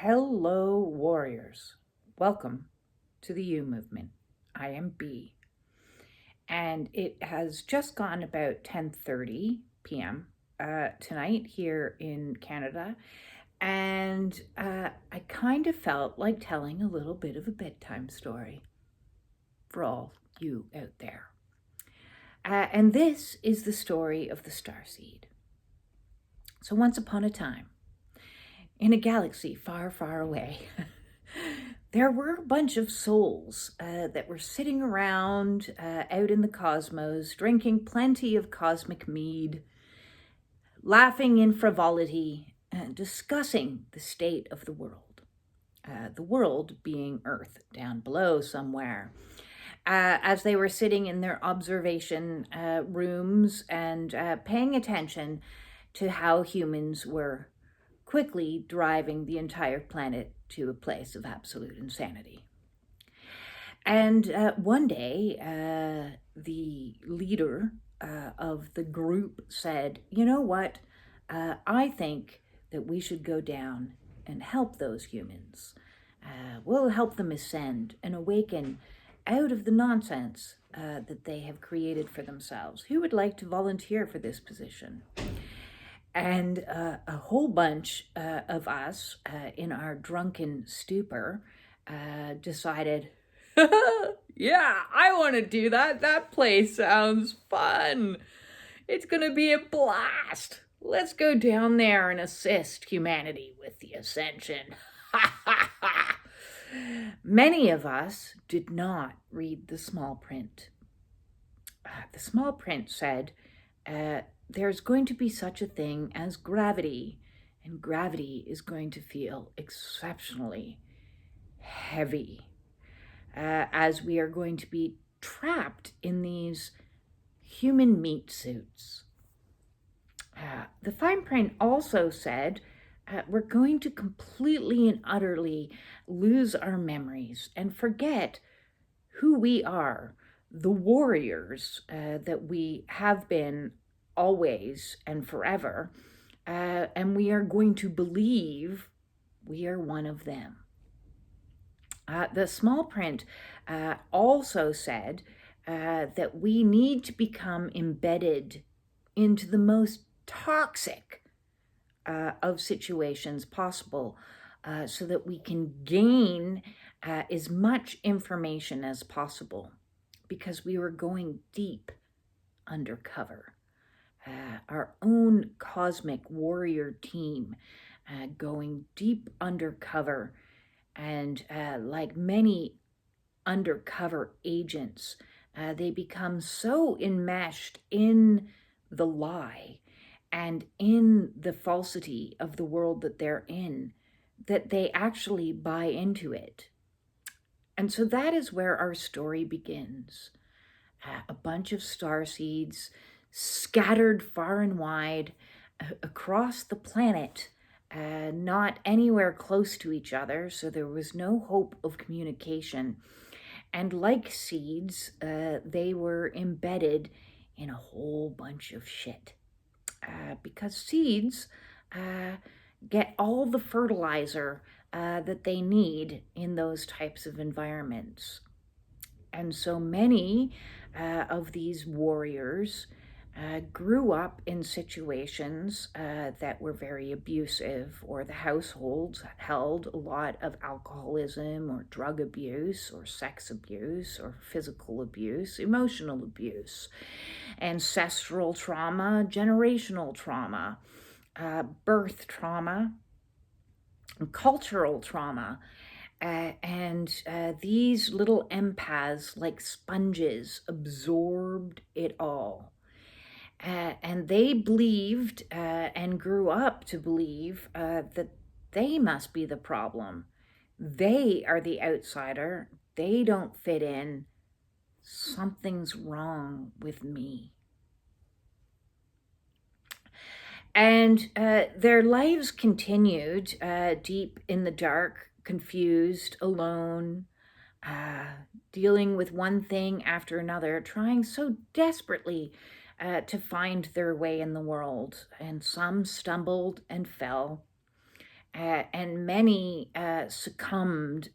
Hello, warriors. Welcome to the U Movement. I am B. And it has just gone about 10:30 p.m. Tonight here in Canada. And I kind of felt like telling a little bit of a bedtime story for all you out there. And this is the story of the starseed. So once upon a time, in a galaxy far, far away, there were a bunch of souls that were sitting around out in the cosmos, drinking plenty of cosmic mead, laughing in frivolity, discussing the state of the world. The world being Earth down below somewhere. As they were sitting in their observation rooms and paying attention to how humans were quickly driving the entire planet to a place of absolute insanity. And one day, the leader of the group said, "You know what? I think that we should go down and help those humans. We'll help them ascend and awaken out of the nonsense that they have created for themselves. Who would like to volunteer for this position?" And a whole bunch of us in our drunken stupor decided, yeah, I want to do that. That place sounds fun. It's going to be a blast. Let's go down there and assist humanity with the ascension. Many of us did not read the small print. The small print said, there's going to be such a thing as gravity, and gravity is going to feel exceptionally heavy, as we are going to be trapped in these human meat suits. The fine print also said we're going to completely and utterly lose our memories and forget who we are, the warriors that we have been always and forever, and we are going to believe we are one of them. The small print also said that we need to become embedded into the most toxic of situations possible so that we can gain as much information as possible, because we were going deep undercover. Our own cosmic warrior team going deep undercover, and like many undercover agents, they become so enmeshed in the lie and in the falsity of the world that they're in that they actually buy into it. And so that is where our story begins. A bunch of starseeds scattered far and wide across the planet, not anywhere close to each other, so there was no hope of communication. And like seeds, they were embedded in a whole bunch of shit. Because seeds get all the fertilizer that they need in those types of environments. And so many of these warriors grew up in situations that were very abusive, or the households held a lot of alcoholism or drug abuse or sex abuse or physical abuse, emotional abuse, ancestral trauma, generational trauma, birth trauma, cultural trauma. And these little empaths, like sponges, absorbed it all. And they believed and grew up to believe that they must be the problem. They are the outsider. They don't fit in. Something's wrong with me. And their lives continued deep in the dark, confused, alone, dealing with one thing after another, trying so desperately to find their way in the world. And some stumbled and fell, and many succumbed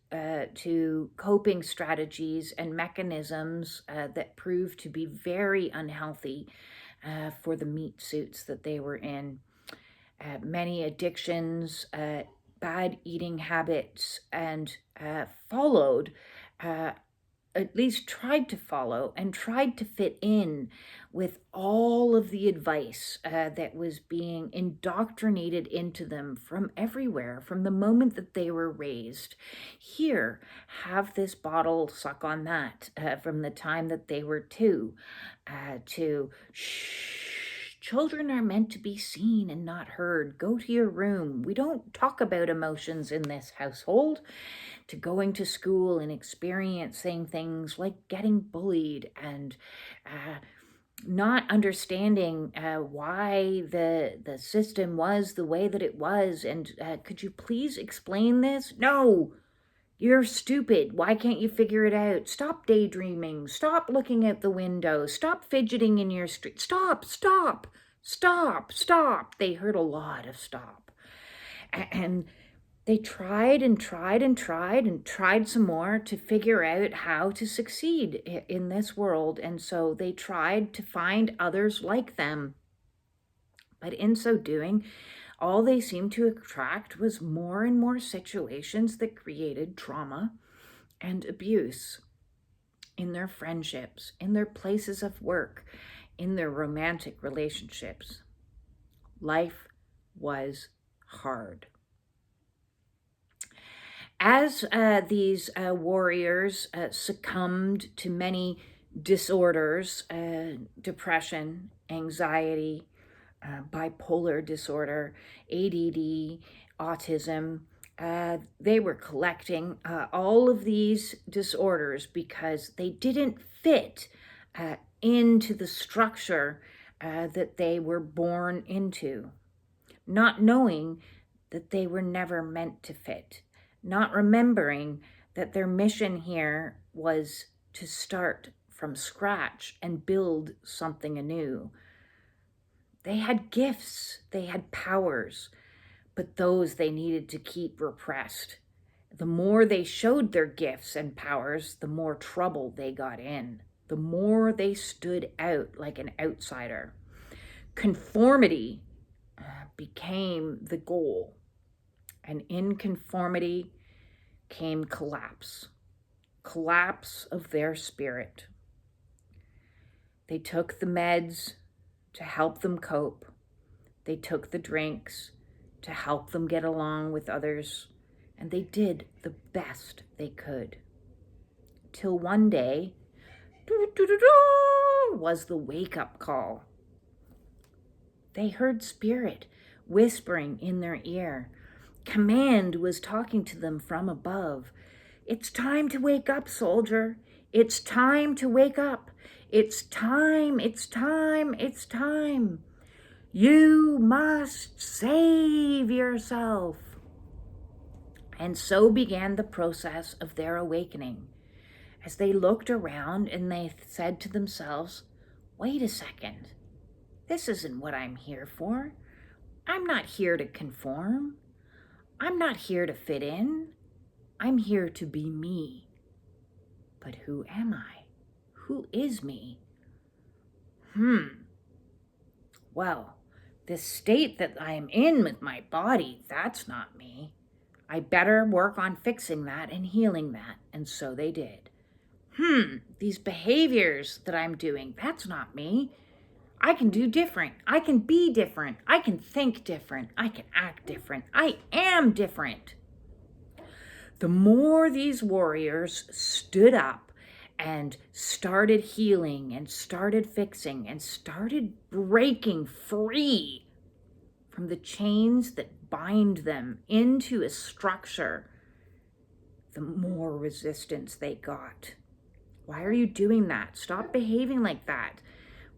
to coping strategies and mechanisms that proved to be very unhealthy for the meat suits that they were in. Many addictions, bad eating habits, and followed, at least tried to follow and tried to fit in with all of the advice that was being indoctrinated into them from everywhere, from the moment that they were raised. Here, have this bottle, suck on that, from the time that they were two, to shh, children are meant to be seen and not heard. Go to your room. We don't talk about emotions in this household, to going to school and experiencing things like getting bullied and not understanding why the system was the way that it was. And could you please explain this? No, you're stupid. Why can't you figure it out? Stop daydreaming. Stop looking out the window. Stop fidgeting in your street. Stop, stop, stop, stop. They heard a lot of stop. And they tried and tried and tried and tried some more to figure out how to succeed in this world. And so they tried to find others like them. But in so doing, all they seemed to attract was more and more situations that created trauma and abuse in their friendships, in their places of work, in their romantic relationships. Life was hard. As these warriors succumbed to many disorders, depression, anxiety, bipolar disorder, ADD, autism, they were collecting all of these disorders because they didn't fit into the structure that they were born into, not knowing that they were never meant to fit, not remembering that their mission here was to start from scratch and build something anew. They had gifts, they had powers, but those they needed to keep repressed. The more they showed their gifts and powers, the more trouble they got in, the more they stood out like an outsider. Conformity became the goal, and in conformity came collapse of their spirit. They took the meds to help them cope. They took the drinks to help them get along with others, and they did the best they could. Till one day, was the wake-up call. They heard spirit whispering in their ear. Command was talking to them from above. It's time to wake up, soldier. It's time to wake up. It's time, it's time, it's time. You must save yourself. And so began the process of their awakening. As they looked around and they said to themselves, wait a second. This isn't what I'm here for. I'm not here to conform. I'm not here to fit in. I'm here to be me. But who am I? Who is me? Well, this state that I am in with my body, that's not me. I better work on fixing that and healing that. And so they did. These behaviors that I'm doing, that's not me. I can do different. I can be different. I can think different. I can act different. I am different. The more these warriors stood up and started healing and started fixing and started breaking free from the chains that bind them into a structure, the more resistance they got. Why are you doing that? Stop behaving like that.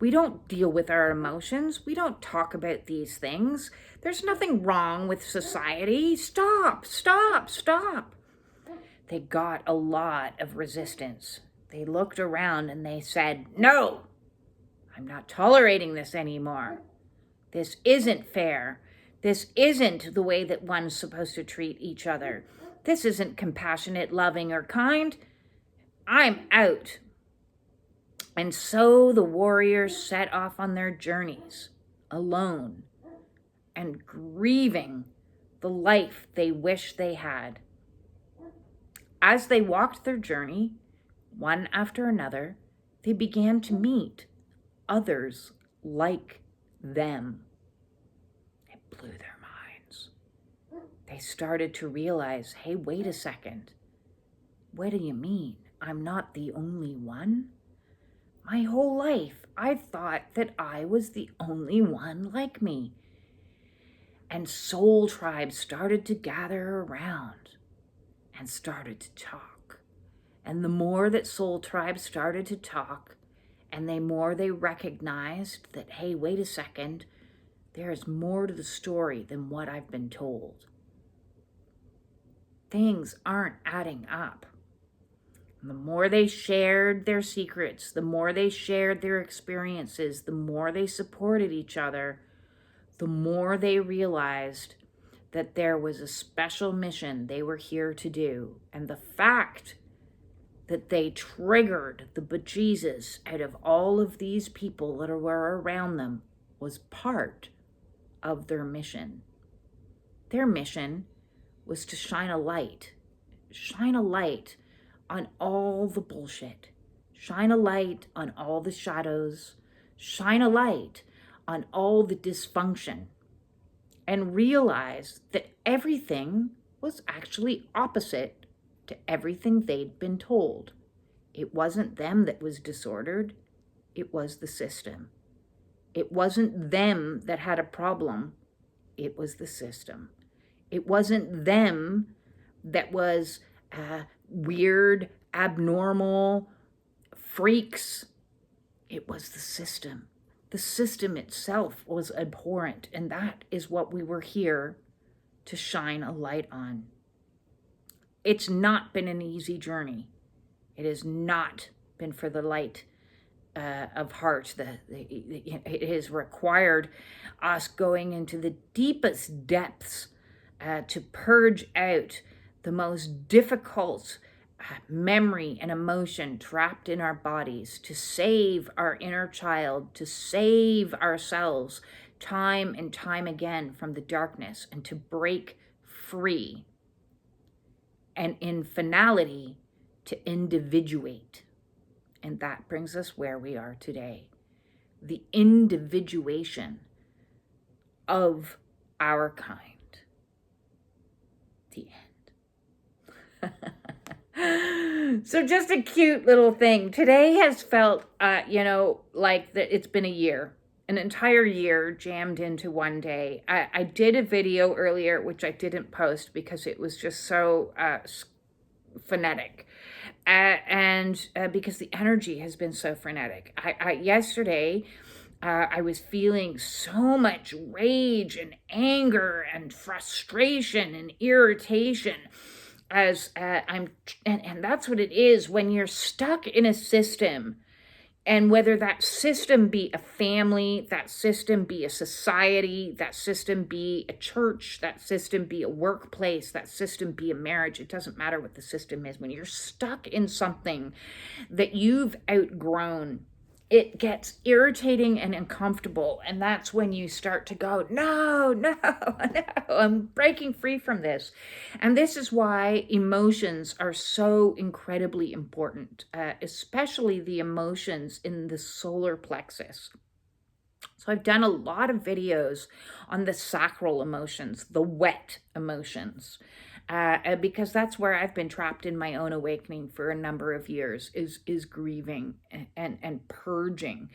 We don't deal with our emotions. We don't talk about these things. There's nothing wrong with society. Stop, stop, stop. They got a lot of resistance. They looked around and they said, no, I'm not tolerating this anymore. This isn't fair. This isn't the way that one's supposed to treat each other. This isn't compassionate, loving, or kind. I'm out. And so the warriors set off on their journeys, alone, and grieving the life they wish they had. As they walked their journey, one after another, they began to meet others like them. It blew their minds. They started to realize, hey, wait a second. What do you mean? I'm not the only one? My whole life, I've thought that I was the only one like me. And soul tribes started to gather around and started to talk. And the more that soul tribes started to talk, and the more they recognized that, hey, wait a second, there is more to the story than what I've been told. Things aren't adding up. And the more they shared their secrets, the more they shared their experiences, the more they supported each other, the more they realized that there was a special mission they were here to do. And the fact that they triggered the bejesus out of all of these people that were around them was part of their mission. Their mission was to shine a light on all the bullshit, shine a light on all the shadows, shine a light on all the dysfunction, and realize that everything was actually opposite to everything they'd been told. It wasn't them that was disordered, it was the system. It wasn't them that had a problem, it was the system. It wasn't them that was weird, abnormal, freaks. It was the system. The system itself was abhorrent, and that is what we were here to shine a light on. It's not been an easy journey. It has not been for the light of heart. It has required us going into the deepest depths to purge out the most difficult memory and emotion trapped in our bodies, to save our inner child, to save ourselves time and time again from the darkness, and to break free. And in finality, to individuate. And that brings us where we are today. The individuation of our kind. The end. So just a cute little thing. Today has felt, like that it's been a year. An entire year jammed into one day. I did a video earlier, which I didn't post because it was just so frenetic. And because the energy has been so frenetic. Yesterday, I was feeling so much rage and anger and frustration and irritation as and that's what it is when you're stuck in a system. And whether that system be a family, that system be a society, that system be a church, that system be a workplace, that system be a marriage, it doesn't matter what the system is. When you're stuck in something that you've outgrown, it gets irritating and uncomfortable. And that's when you start to go, no, I'm breaking free from this. And this is why emotions are so incredibly important, especially the emotions in the solar plexus. So I've done a lot of videos on the sacral emotions, the wet emotions, because that's where I've been trapped in my own awakening for a number of years, is grieving and purging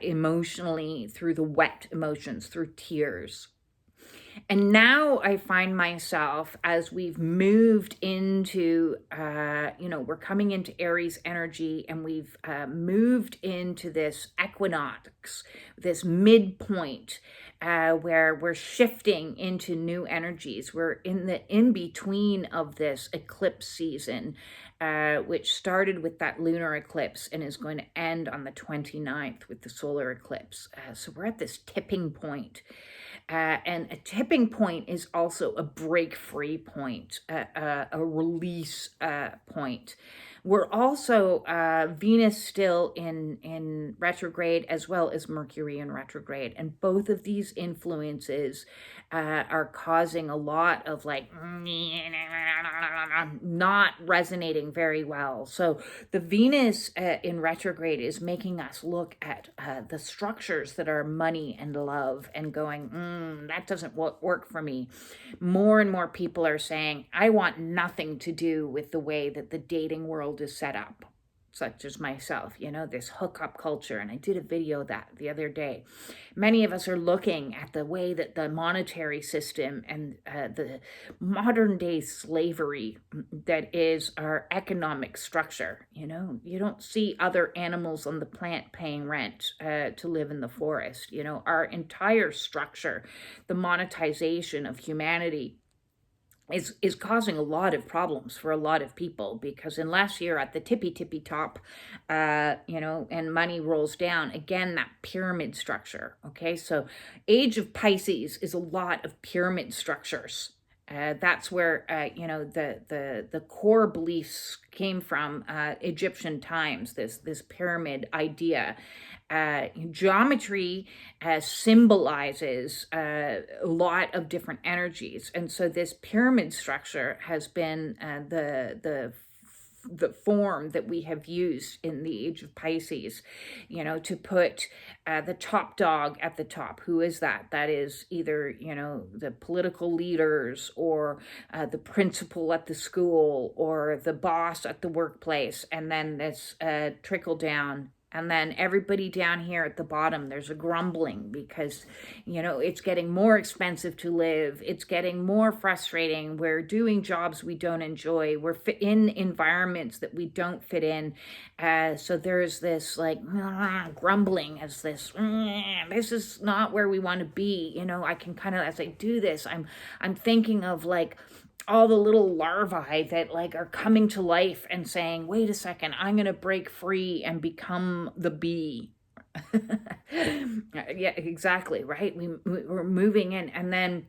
emotionally through the wet emotions, through tears. And now I find myself, as we've moved into, we're coming into Aries energy, and we've moved into this equinox, this midpoint, where we're shifting into new energies. We're in the in-between of this eclipse season, which started with that lunar eclipse and is going to end on the 29th with the solar eclipse. So we're at this tipping point. And a tipping point is also a break free point, a release point. We're also Venus still in retrograde, as well as Mercury in retrograde. And both of these influences are causing a lot of like not resonating very well. So the Venus in retrograde is making us look at the structures that are money and love and going, that doesn't work for me. More and more people are saying, I want nothing to do with the way that the dating world is set up, such as myself, this hookup culture. And I did a video of that the other day. Many of us are looking at the way that the monetary system and the modern day slavery that is our economic structure. You don't see other animals on the planet paying rent to live in the forest. Our entire structure, the monetization of humanity, is causing a lot of problems for a lot of people, because unless you're at the tippy top, and money rolls down, again, that pyramid structure. Okay, so age of Pisces is a lot of pyramid structures. That's where the core beliefs came from, Egyptian times. This pyramid idea. Geometry symbolizes a lot of different energies, and so this pyramid structure has been the form that we have used in the age of Pisces, to put the top dog at the top. Who is that? That is either, the political leaders, or the principal at the school, or the boss at the workplace. And then this trickle down. And then everybody down here at the bottom, there's a grumbling because, it's getting more expensive to live. It's getting more frustrating. We're doing jobs we don't enjoy. We're in environments that we don't fit in. So there's this like grumbling as this is not where we want to be. I can kind of, as I do this, I'm thinking of like all the little larvae that like are coming to life and saying, wait a second, I'm going to break free and become the bee. Yeah, exactly. Right. We're moving in. And then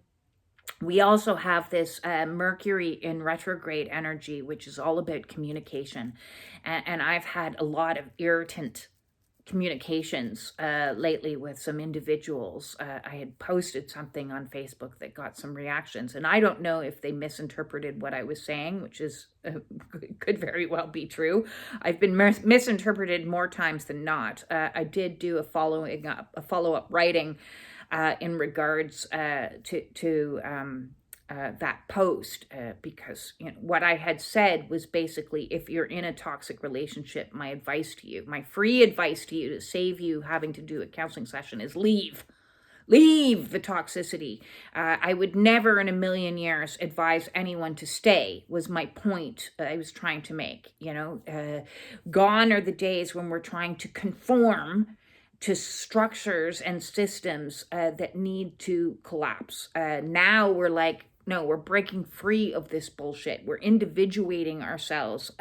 we also have this Mercury in retrograde energy, which is all about communication. And I've had a lot of irritant communications lately with some individuals. I had posted something on Facebook that got some reactions, and I don't know if they misinterpreted what I was saying, which is could very well be true. I've been misinterpreted more times than not. I did do a follow-up writing in regards to that post, because what I had said was basically, if you're in a toxic relationship, my free advice to you to save you having to do a counseling session is leave the toxicity. I would never in a million years advise anyone to stay, was my point I was trying to make. Gone are the days when we're trying to conform to structures and systems that need to collapse. Now we're like, no, we're breaking free of this bullshit. We're individuating ourselves.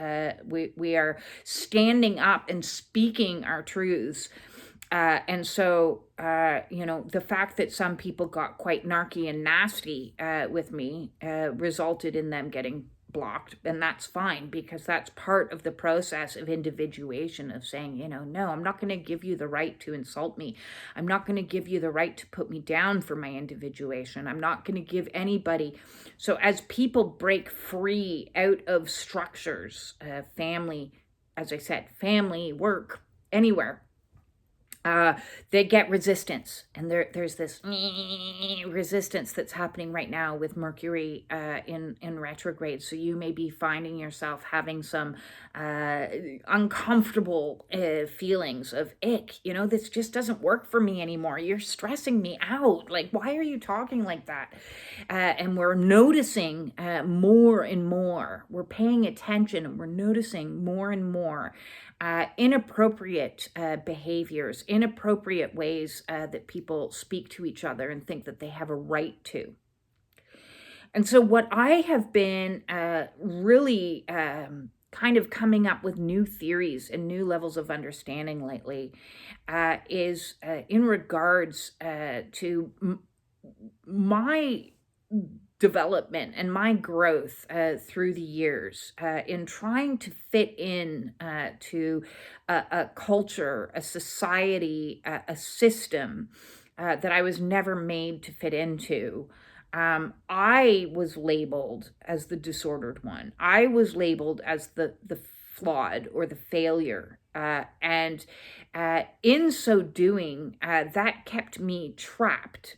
We are standing up and speaking our truths. And so, the fact that some people got quite narky and nasty with me resulted in them getting blocked, and that's fine, because that's part of the process of individuation, of saying, no, I'm not going to give you the right to insult me. I'm not going to give you the right to put me down for my individuation. I'm not going to give anybody. So as people break free out of structures, family, as I said, family, work, anywhere, they get resistance, and there's this resistance that's happening right now with Mercury in retrograde. So you may be finding yourself having some uncomfortable feelings of ick. This just doesn't work for me anymore. You're stressing me out. Like, why are you talking like that? And we're noticing more and more. We're paying attention, and we're noticing more and more inappropriate behaviors, inappropriate ways that people speak to each other and think that they have a right to. And so what I have been really kind of coming up with new theories and new levels of understanding lately is in regards to my development and my growth through the years in trying to fit in to a culture, a society, a system that I was never made to fit into. I was labeled as the disordered one. I was labeled as the flawed or the failure. And in so doing, that kept me trapped.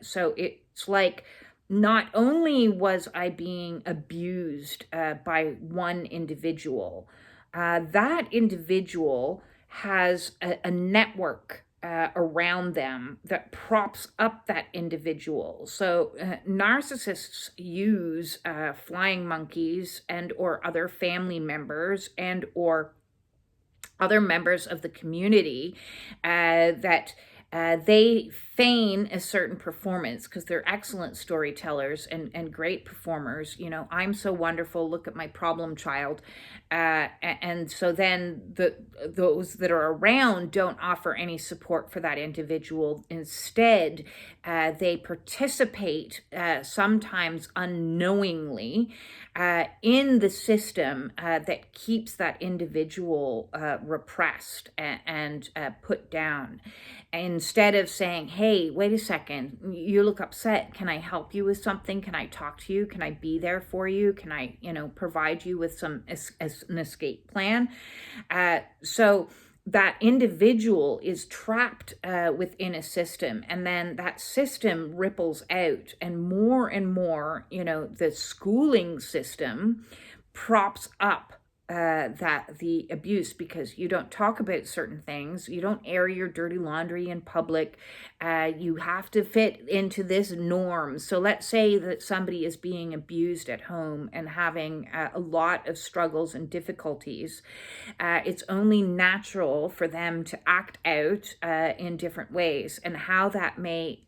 So it's like not only was I being abused by one individual, that individual has a network around them that props up that individual. So narcissists use flying monkeys and or other family members and or other members of the community that they feign a certain performance because they're excellent storytellers and great performers. You know, I'm so wonderful. Look at my problem child. And so then those that are around don't offer any support for that individual. Instead, they participate sometimes unknowingly in the system that keeps that individual repressed and put down. Instead of saying, hey, wait a second, you look upset. Can I help you with something? Can I talk to you? Can I be there for you? Can I, provide you with an escape plan? So that individual is trapped within a system, and then that system ripples out, and more, the schooling system props up that the abuse, because you don't talk about certain things, you don't air your dirty laundry in public, you have to fit into this norm. So let's say that somebody is being abused at home and having a lot of struggles and difficulties. It's only natural for them to act out in different ways, and how that may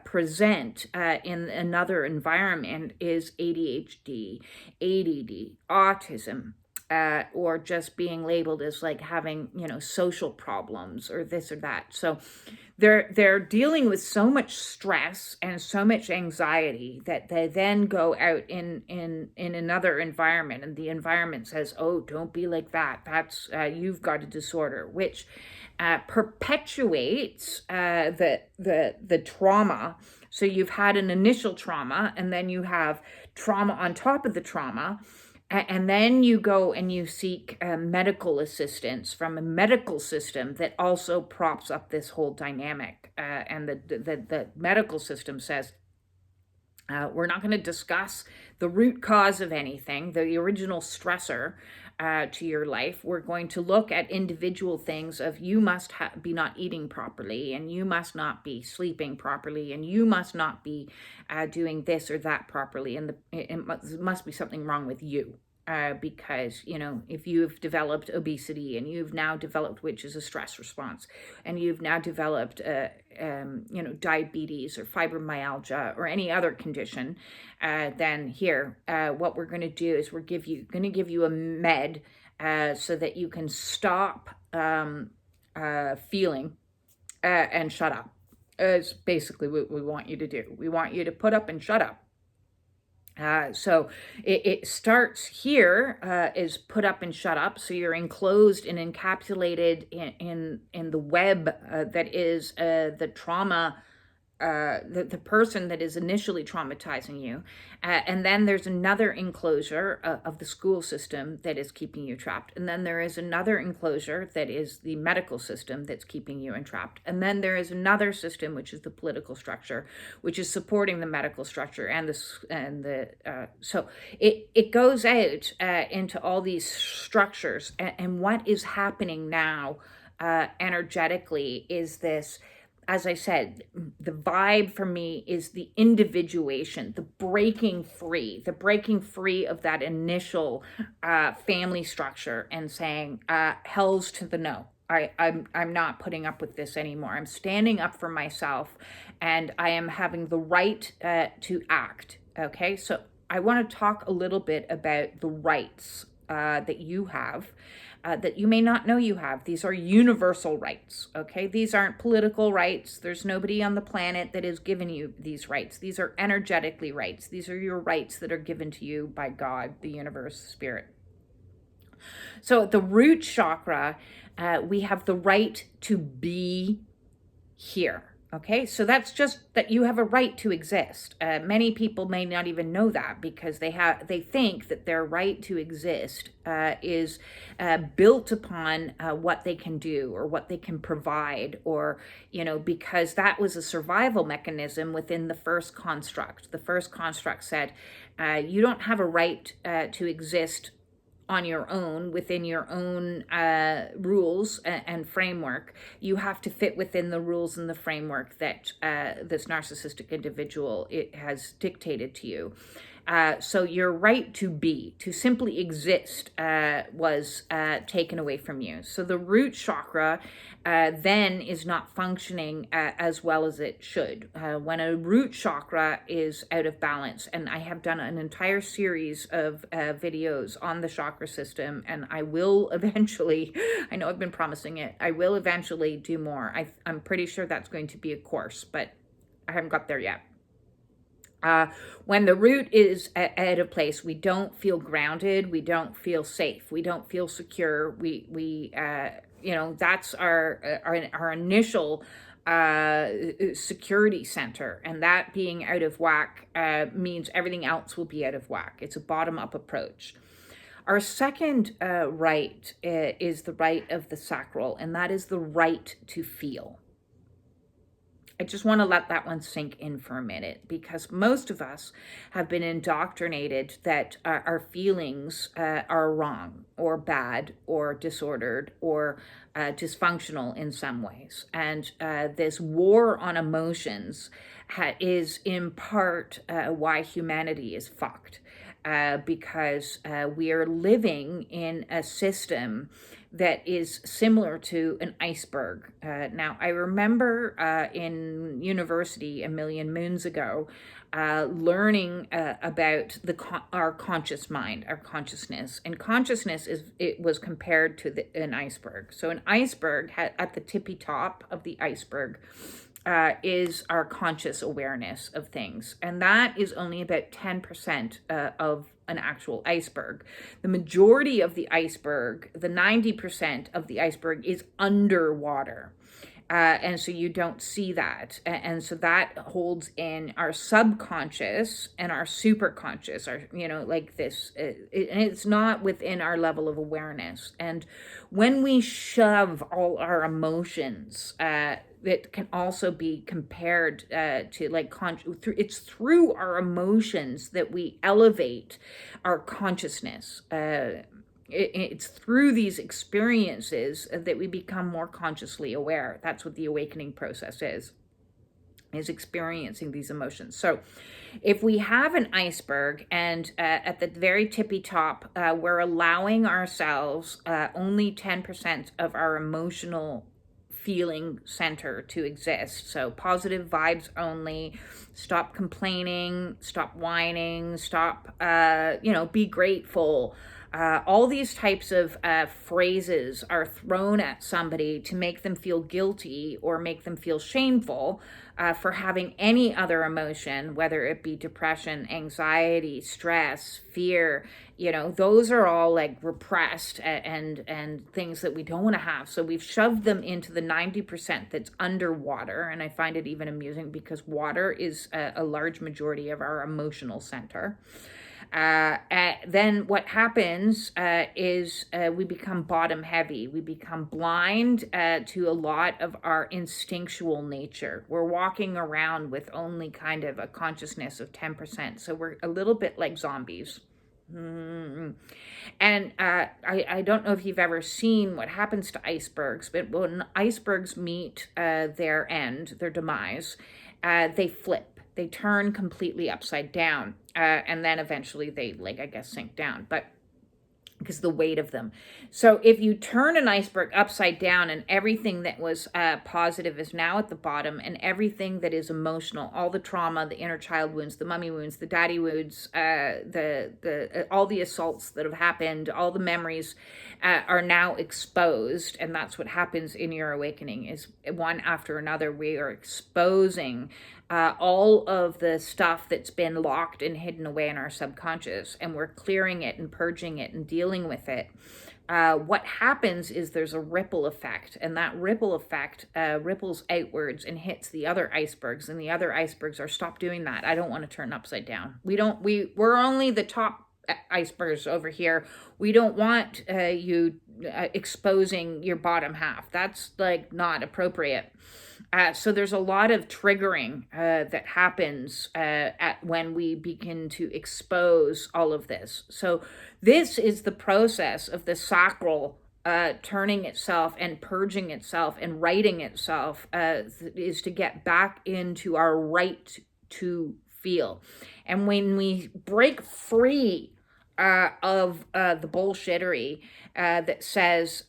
present in another environment is ADHD, ADD, autism, or just being labeled as like having, social problems or this or that. So they're dealing with so much stress and so much anxiety that they then go out in another environment, and the environment says, oh, don't be like that. That's you've got a disorder, which perpetuates the trauma. So you've had an initial trauma, and then you have trauma on top of the trauma. And then you go and you seek medical assistance from a medical system that also props up this whole dynamic. And the medical system says, we're not going to discuss the root cause of anything, the original stressor to your life. We're going to look at individual things of you must be not eating properly, and you must not be sleeping properly, and you must not be doing this or that properly, and it must be something wrong with you. Because, if you've developed obesity, and you've now developed, which is a stress response, and you've now developed, diabetes or fibromyalgia or any other condition, then here, what we're going to do is we're going to give you a med so that you can stop feeling and shut up. Is basically what we want you to do. We want you to put up and shut up. So it starts here, is put up and shut up. So you're enclosed and encapsulated in the web that is the trauma, the person that is initially traumatizing you. And then there's another enclosure of the school system that is keeping you trapped. And then there is another enclosure that is the medical system that's keeping you entrapped. And then there is another system, which is the political structure, which is supporting the medical structure so it goes out into all these structures. And what is happening now energetically is this. As I said, the vibe for me is the individuation, the breaking free of that initial family structure, and saying, hell's to the no. I'm not putting up with this anymore. I'm standing up for myself, and I am having the right to act. Okay, so I want to talk a little bit about the rights that you have, that you may not know you have. These are universal rights, okay? These aren't political rights. There's nobody on the planet that has given you these rights. These are energetically rights. These are your rights that are given to you by God, the universe, spirit. So at the root chakra, we have the right to be here. Okay, so that's just that you have a right to exist. Many people may not even know that because they think that their right to exist is built upon what they can do or what they can provide, or because that was a survival mechanism within the first construct. The first construct said you don't have a right to exist on your own, within your own rules and framework. You have to fit within the rules and the framework that this narcissistic individual has dictated to you. So your right to simply exist was taken away from you. So the root chakra then is not functioning as well as it should. When a root chakra is out of balance, and I have done an entire series of videos on the chakra system, and I will eventually, I know I've been promising it, I will eventually do more. I'm pretty sure that's going to be a course, but I haven't got there yet. When the root is out of place, we don't feel grounded, we don't feel safe, we don't feel secure. We that's our initial security center, and that being out of whack means everything else will be out of whack. It's a bottom-up approach. Our second right is the right of the sacral, and that is the right to feel. I just want to let that one sink in for a minute, because most of us have been indoctrinated that our feelings are wrong or bad or disordered or dysfunctional in some ways. And this war on emotions is in part why humanity is fucked. Because we are living in a system that is similar to an iceberg. Now, I remember in university a million moons ago, learning about our conscious mind, our consciousness. And consciousness was compared to an iceberg. So an iceberg at the tippy top of the iceberg is our conscious awareness of things. And that is only about 10% of an actual iceberg. The majority of the iceberg, the 90% of the iceberg, is underwater. And so you don't see that. And so that holds in our subconscious and our superconscious, like this. And it's not within our level of awareness. And when we shove all our emotions, it can also be compared to it's through our emotions that we elevate our consciousness. It's through these experiences that we become more consciously aware. That's what the awakening process is experiencing these emotions. So if we have an iceberg and at the very tippy top, we're allowing ourselves only 10% of our emotional feeling center to exist. So positive vibes only, stop complaining, stop whining, stop, be grateful. All these types of phrases are thrown at somebody to make them feel guilty or make them feel shameful for having any other emotion, whether it be depression, anxiety, stress, fear. Those are all like repressed and things that we don't want to have. So we've shoved them into the 90% that's underwater. And I find it even amusing because water is a large majority of our emotional center. Then what happens is we become bottom heavy. We become blind to a lot of our instinctual nature. We're walking around with only kind of a consciousness of 10%. So we're a little bit like zombies. And I don't know if you've ever seen what happens to icebergs, but when icebergs meet their end, their demise, they flip. They turn completely upside down, and then eventually they, sink down. But because the weight of them. So if you turn an iceberg upside down and everything that was positive is now at the bottom, and everything that is emotional, all the trauma, the inner child wounds, the mummy wounds, the daddy wounds, all the assaults that have happened, all the memories are now exposed. And that's what happens in your awakening, is one after another, we are exposing all of the stuff that's been locked and hidden away in our subconscious, and we're clearing it and purging it and dealing with it. What happens is there's a ripple effect, and that ripple effect ripples outwards and hits the other icebergs, and the other icebergs are, stop doing that. I don't want to turn upside down. We're only the top icebergs over here. We don't want you exposing your bottom half. That's like not appropriate. So there's a lot of triggering that happens when we begin to expose all of this. So this is the process of the sacral turning itself and purging itself and righting itself, is to get back into our right to feel. And when we break free of the bullshittery that says,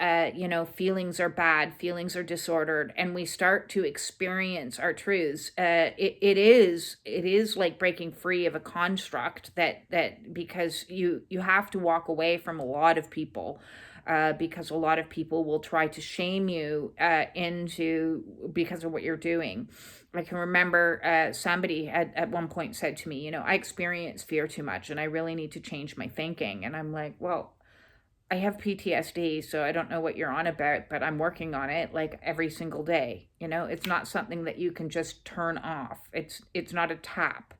feelings are bad, feelings are disordered, and we start to experience our truths, it is like breaking free of a construct that because you have to walk away from a lot of people. Because a lot of people will try to shame you because of what you're doing. I can remember somebody at one point said to me, I experience fear too much and I really need to change my thinking. And I'm like, well, I have PTSD, so I don't know what you're on about, but I'm working on it like every single day. It's not something that you can just turn off. It's not a tap.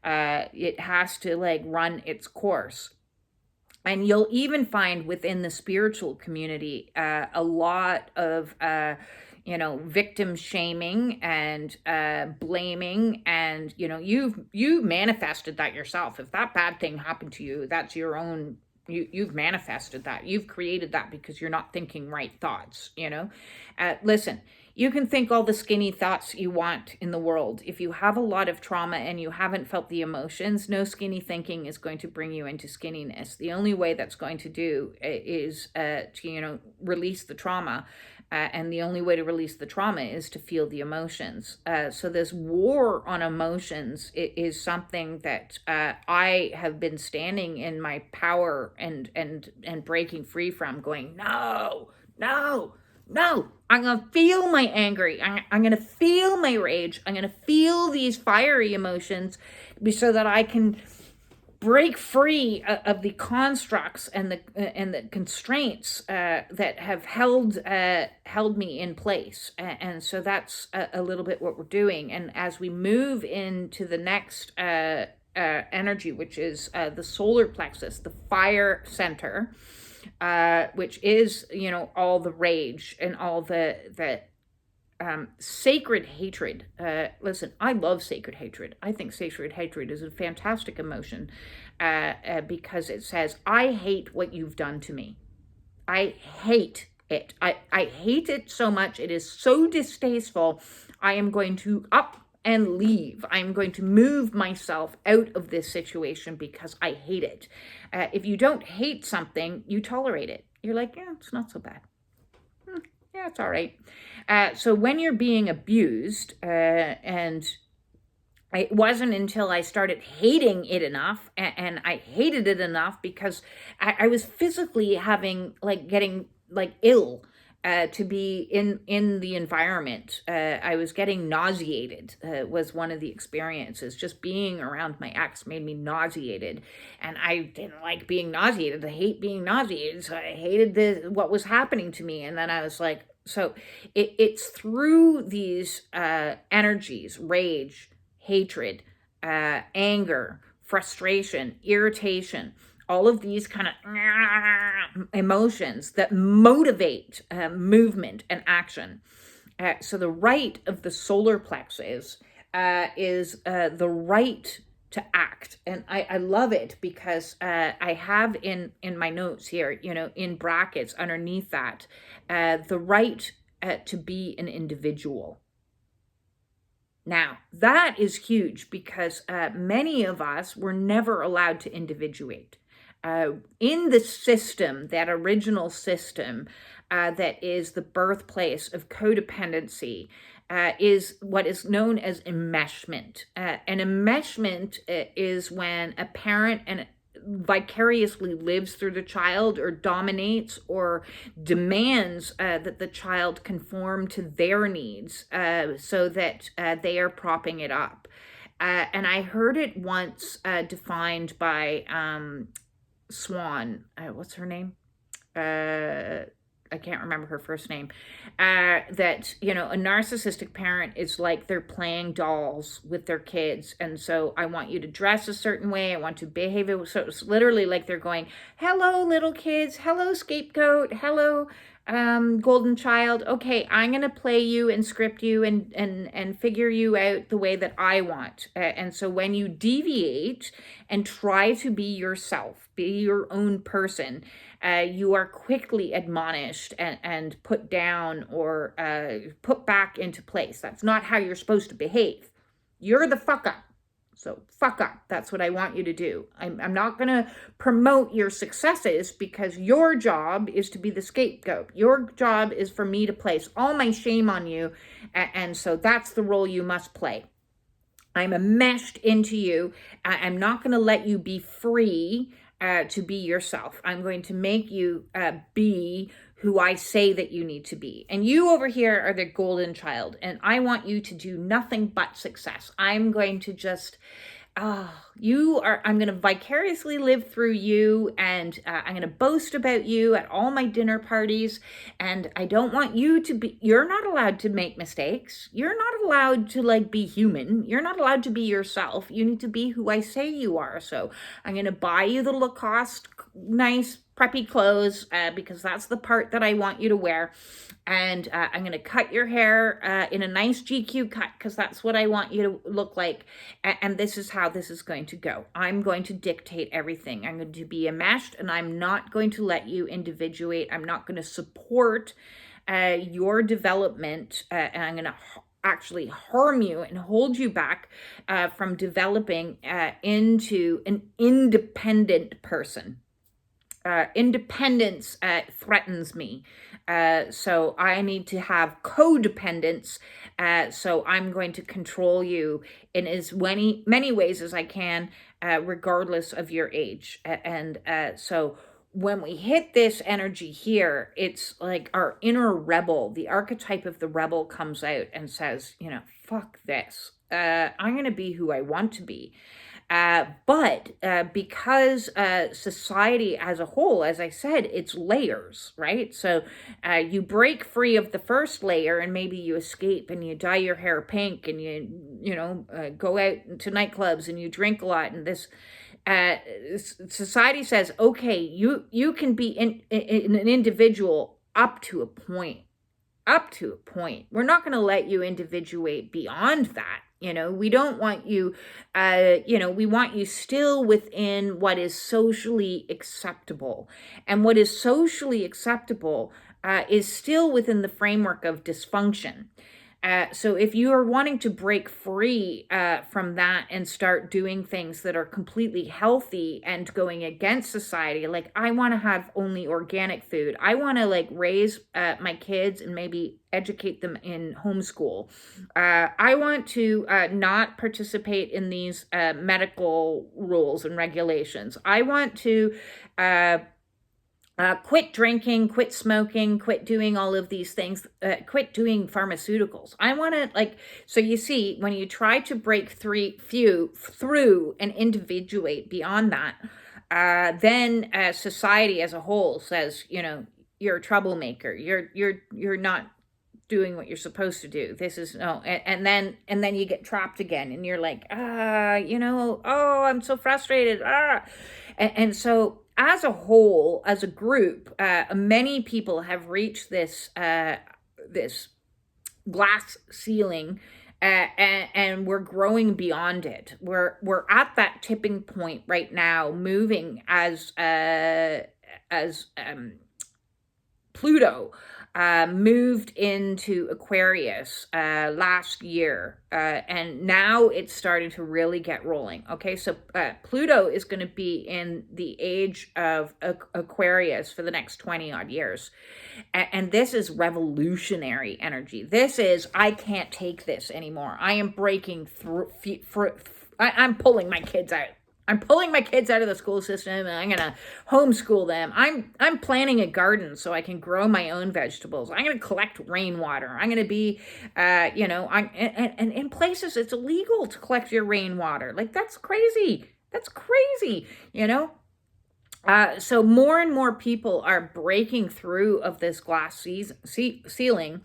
It has to like run its course. And you'll even find within the spiritual community a lot of, victim shaming and blaming. And, you manifested that yourself. If that bad thing happened to you, that's your own. You've manifested that. You've created that because you're not thinking right thoughts, Listen, you can think all the skinny thoughts you want in the world. If you have a lot of trauma and you haven't felt the emotions, no skinny thinking is going to bring you into skinniness. The only way that's going to do is to, release the trauma. And the only way to release the trauma is to feel the emotions. So this war on emotions is something that I have been standing in my power and breaking free from, going, no, I'm going to feel my anger. I'm going to feel my rage. I'm going to feel these fiery emotions so that I can break free of the constructs and the constraints that have held me in place. And so that's a little bit what we're doing. And as we move into the next energy, which is the solar plexus, the fire center, which is, all the rage and all the sacred hatred. Listen, I love sacred hatred. I think sacred hatred is a fantastic emotion because it says, I hate what you've done to me. I hate it. I hate it so much. It is so distasteful. I am going to up and leave. I'm going to move myself out of this situation because I hate it. If you don't hate something, you tolerate it. You're like, yeah, it's not so bad. Yeah, it's all right. So when you're being abused, and it wasn't until I started hating it enough, and I hated it enough because I was physically getting ill to be in the environment. I was getting nauseated, was one of the experiences. Just being around my ex made me nauseated, and I didn't like being nauseated. I hate being nauseated, so I hated what was happening to me. And then I was like, so it's through these energies, rage, hatred, anger, frustration, irritation, all of these kind of emotions that motivate movement and action. So the right of the solar plexus is the right to act. And I love it because I have in my notes here, in brackets underneath that, the right to be an individual. Now, that is huge because many of us were never allowed to individuate. in the system, that original system that is the birthplace of codependency, is what is known as enmeshment. An enmeshment is when a parent vicariously lives through the child, or dominates, or demands that the child conform to their needs, so that they are propping it up. And I heard it once defined by Swan. What's her name? I can't remember her first name. That, a narcissistic parent is like they're playing dolls with their kids. And so I want you to dress a certain way. I want to behave. So it's literally like they're going, hello, little kids. Hello, scapegoat. Hello, golden child. Okay, I'm going to play you and script you and figure you out the way that I want. And so when you deviate and try to be yourself, be your own person, you are quickly admonished and put down, or put back into place. That's not how you're supposed to behave. You're the fuck up. So fuck up. That's what I want you to do. I'm not going to promote your successes, because your job is to be the scapegoat. Your job is for me to place all my shame on you. And so that's the role you must play. I'm enmeshed into you. I'm not going to let you be free to be yourself. I'm going to make you be who I say that you need to be. And you over here are the golden child, and I want you to do nothing but success. I'm going to just, I'm going to vicariously live through you, and I'm going to boast about you at all my dinner parties. And I don't want you to be, you're not allowed to make mistakes. You're not allowed to be human. You're not allowed to be yourself. You need to be who I say you are. So I'm going to buy you the Lacoste nice preppy clothes, because that's the part that I want you to wear. And I'm going to cut your hair in a nice GQ cut, because that's what I want you to look like. And this is how this is going to go. I'm going to dictate everything. I'm going to be enmeshed, and I'm not going to let you individuate. I'm not going to support your development, and I'm going to actually harm you and hold you back from developing into an independent person. Independence threatens me. So I need to have codependence. So I'm going to control you in as many ways as I can, regardless of your age. And so when we hit this energy here, it's like our inner rebel, the archetype of the rebel comes out and says, fuck this. I'm going to be who I want to be. But because society as a whole, as I said, it's layers, right? So you break free of the first layer, and maybe you escape and you dye your hair pink, and you go out to nightclubs and you drink a lot, and this society says, okay, you can be in an individual up to a point. We're not going to let you individuate beyond that. We don't want you, we want you still within what is socially acceptable. And what is socially acceptable is still within the framework of dysfunction. So if you are wanting to break free from that and start doing things that are completely healthy and going against society, like I want to have only organic food. I want to raise my kids and maybe educate them in homeschool. I want to not participate in these medical rules and regulations. I want to quit drinking, quit smoking, quit doing all of these things, quit doing pharmaceuticals. I want to so you see, when you try to break through and individuate beyond that, then society as a whole says, you're a troublemaker. You're not doing what you're supposed to do. This is no, and then you get trapped again, and you're like, oh, I'm so frustrated. And so as a whole, as a group, many people have reached this glass ceiling, and we're growing beyond it. We're at that tipping point right now, moving as Pluto moved into Aquarius last year, and now it's starting to really get rolling. Okay, so Pluto is going to be in the age of Aquarius for the next 20 odd years. And this is revolutionary energy. This is, I can't take this anymore. I am breaking through. I'm pulling my kids out. I'm pulling my kids out of the school system, and I'm gonna homeschool them. I'm planting a garden so I can grow my own vegetables. I'm gonna collect rainwater. I'm gonna be, and in places it's illegal to collect your rainwater. Like, that's crazy. That's crazy. So more and more people are breaking through of this glass ceiling,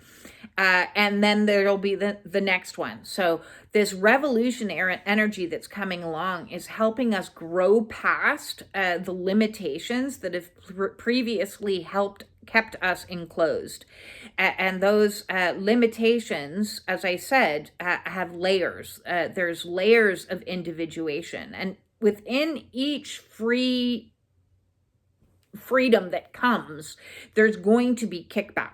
and then there'll be the next one. So this revolutionary energy that's coming along is helping us grow past the limitations that have previously kept us enclosed. And those limitations, as I said, have layers. There's layers of individuation. And within each freedom that comes, there's going to be kickback.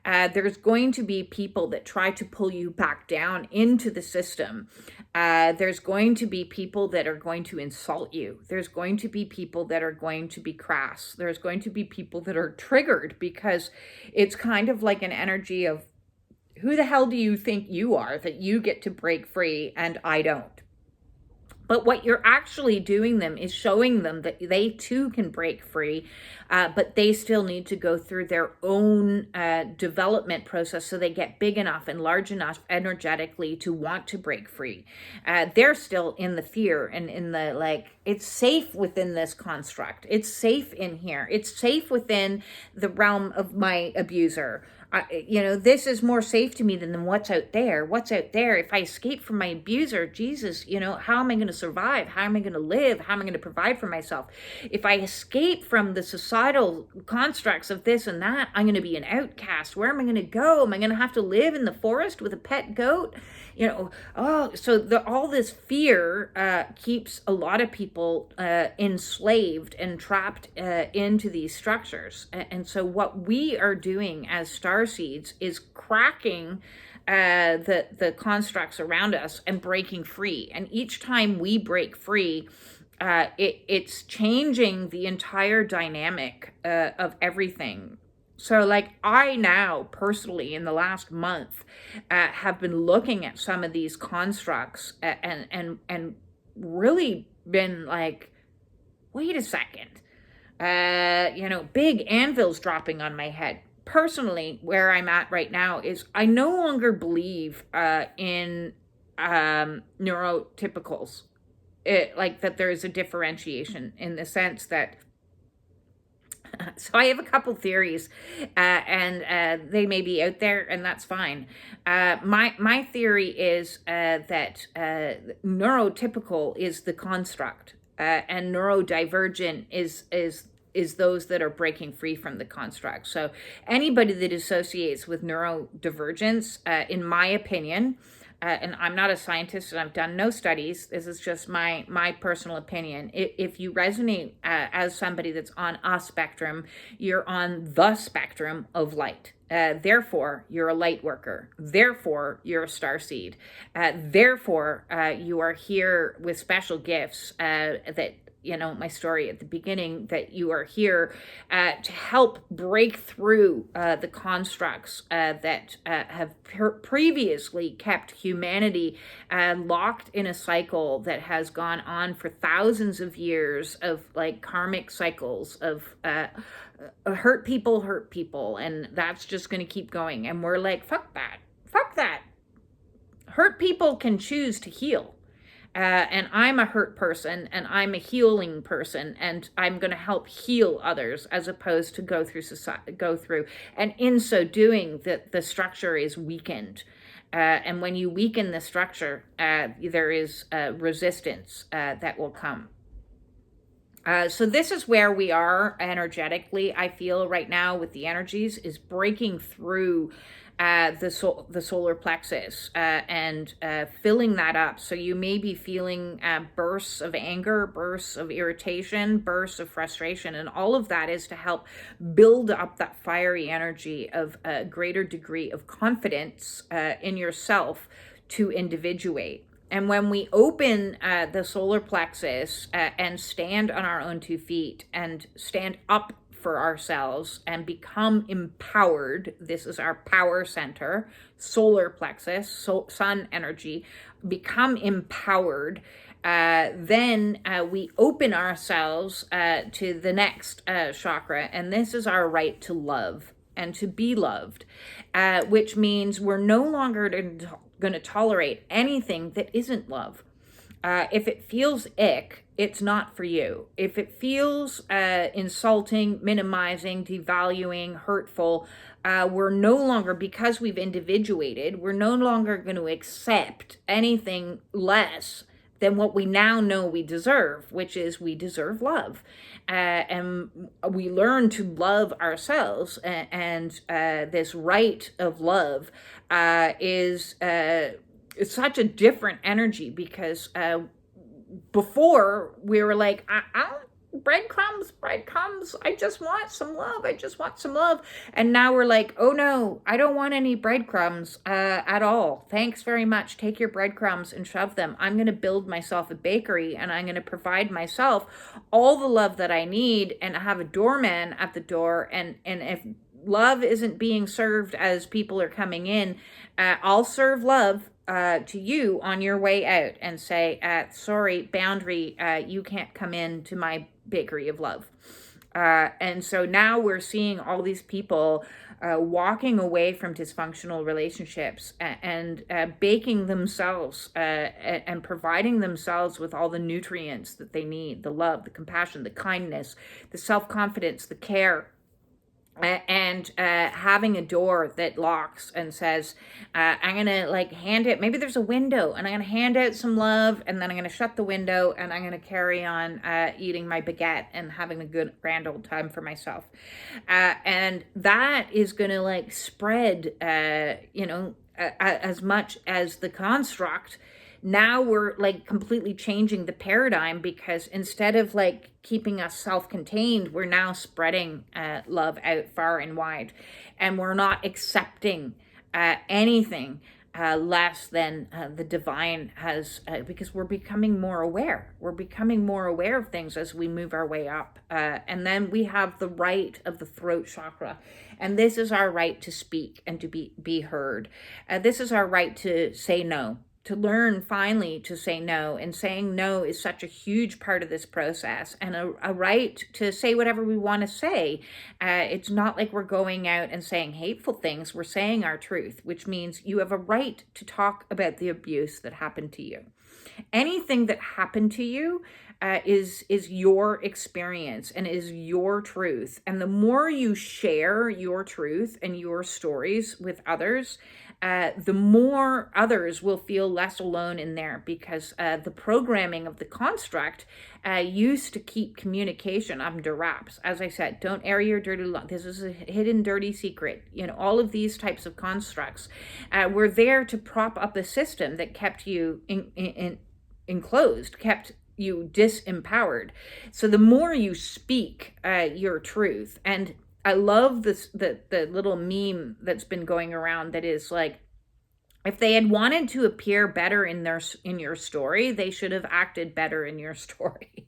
There's going to be people that try to pull you back down into the system. There's going to be people that are going to insult you. There's going to be people that are going to be crass. There's going to be people that are triggered, because it's kind of like an energy of, who the hell do you think you are that you get to break free and I don't? But what you're actually doing them is showing them that they too can break free, but they still need to go through their own development process so they get big enough and large enough energetically to want to break free. They're still in the fear and in the, like, it's safe within this construct. It's safe in here. It's safe within the realm of my abuser. This is more safe to me than what's out there. What's out there? If I escape from my abuser, Jesus, how am I going to survive? How am I going to live? How am I going to provide for myself? If I escape from the societal constructs of this and that, I'm going to be an outcast. Where am I going to go? Am I going to have to live in the forest with a pet goat? So all this fear keeps a lot of people enslaved and trapped into these structures. And so what we are doing as starseeds is cracking the constructs around us and breaking free. And each time we break free, it's changing the entire dynamic of everything. So, like, I now personally in the last month have been looking at some of these constructs and really been like, wait a second, big anvils dropping on my head. Personally, where I'm at right now is I no longer believe in neurotypicals. Like that there's a differentiation in the sense that, so I have a couple theories, and they may be out there, and that's fine. My theory is that neurotypical is the construct, and neurodivergent is those that are breaking free from the construct. So anybody that associates with neurodivergence, in my opinion, and I'm not a scientist and I've done no studies, this is just my personal opinion. If you resonate as somebody that's on a spectrum, you're on the spectrum of light. Therefore, you're a light worker. Therefore, you're a starseed. Therefore, you are here with special gifts that, my story at the beginning, that you are here to help break through the constructs that have previously kept humanity locked in a cycle that has gone on for thousands of years of, like, karmic cycles of hurt people, and that's just going to keep going. And we're like, fuck that. Hurt people can choose to heal. And I'm a hurt person, and I'm a healing person, and I'm going to help heal others as opposed to go through. And in so doing, the structure is weakened. And when you weaken the structure, there is resistance that will come. So this is where we are energetically, I feel right now with the energies, is breaking through the solar plexus and filling that up. So you may be feeling bursts of anger, bursts of irritation, bursts of frustration, and all of that is to help build up that fiery energy of a greater degree of confidence in yourself to individuate. And when we open the solar plexus and stand on our own 2 feet and stand up for ourselves and become empowered, this is our power center, solar plexus, sun energy, become empowered, then we open ourselves to the next chakra, and this is our right to love and to be loved, which means we're no longer going to tolerate anything that isn't love. If it feels ick, it's not for you. If it feels insulting, minimizing, devaluing, hurtful, we're no longer, because we've individuated, we're no longer going to accept anything less than what we now know we deserve, which is we deserve love. And we learn to love ourselves, and this right of love is such a different energy, because before we were like, breadcrumbs, I just want some love. And now we're like, oh no, I don't want any breadcrumbs at all. Thanks very much. Take your breadcrumbs and shove them. I'm going to build myself a bakery, and I'm going to provide myself all the love that I need, and have a doorman at the door. And if love isn't being served as people are coming in, I'll serve love to you on your way out and say, sorry, boundary, you can't come into my bakery of love. And so now we're seeing all these people walking away from dysfunctional relationships and baking themselves and providing themselves with all the nutrients that they need, the love, the compassion, the kindness, the self-confidence, the care, and having a door that locks and says, I'm gonna hand it, maybe there's a window, and I'm gonna hand out some love, and then I'm gonna shut the window, and I'm gonna carry on eating my baguette and having a good grand old time for myself. And that is gonna spread as much as the construct. Now we're completely changing the paradigm, because instead of keeping us self-contained, we're now spreading love out far and wide, and we're not accepting anything less than the divine has, because we're becoming more aware. We're becoming more aware of things as we move our way up. And then we have the right of the throat chakra. And this is our right to speak and to be heard. This is our right to say no. To learn finally to say no, and saying no is such a huge part of this process, and a right to say whatever we want to say. It's not like we're going out and saying hateful things. We're saying our truth, which means you have a right to talk about the abuse that happened to you. Anything that happened to you is your experience and is your truth. And the more you share your truth and your stories with others, the more others will feel less alone in there, because the programming of the construct used to keep communication under wraps. As I said, don't air your dirty this is a hidden dirty secret. All of these types of constructs were there to prop up a system that kept you enclosed, kept you disempowered. So the more you speak your truth, and I love this the little meme that's been going around that is if they had wanted to appear better in your story, they should have acted better in your story.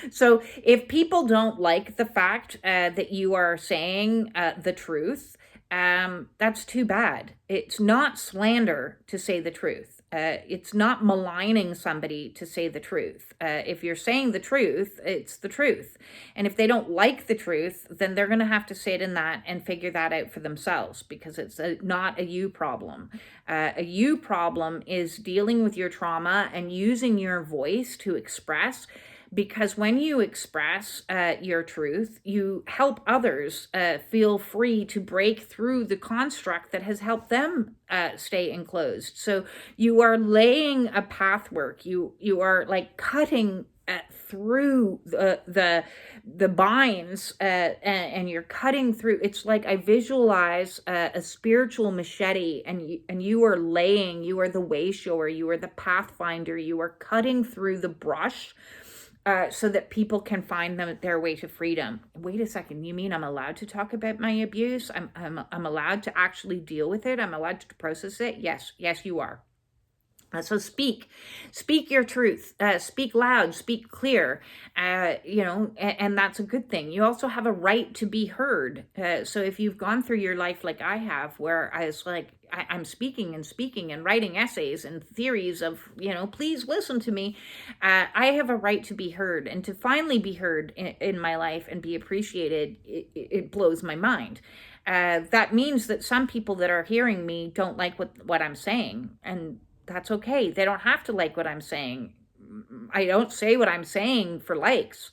So if people don't like the fact that you are saying the truth, that's too bad. It's not slander to say the truth. It's not maligning somebody to say the truth. If you're saying the truth, it's the truth. And if they don't like the truth, then they're going to have to sit in that and figure that out for themselves, because it's not a you problem. A you problem is dealing with your trauma and using your voice to express. Because when you express your truth, you help others feel free to break through the construct that has helped them stay enclosed. So you are laying a pathwork. You are cutting through the binds, and you're cutting through. It's like I visualize a spiritual machete, and you are laying, you are the way shower, you are the pathfinder, you are cutting through the brush, so that people can find their way to freedom. Wait a second, you mean I'm allowed to talk about my abuse? I'm allowed to actually deal with it? I'm allowed to process it? Yes, you are. So speak your truth, speak loud, speak clear, and that's a good thing. You also have a right to be heard. So if you've gone through your life like I have, where I was like, I'm speaking and writing essays and theories of, please listen to me. I have a right to be heard, and to finally be heard in my life and be appreciated. It blows my mind. That means that some people that are hearing me don't like what I'm saying, and that's okay. They don't have to like what I'm saying. I don't say what I'm saying for likes.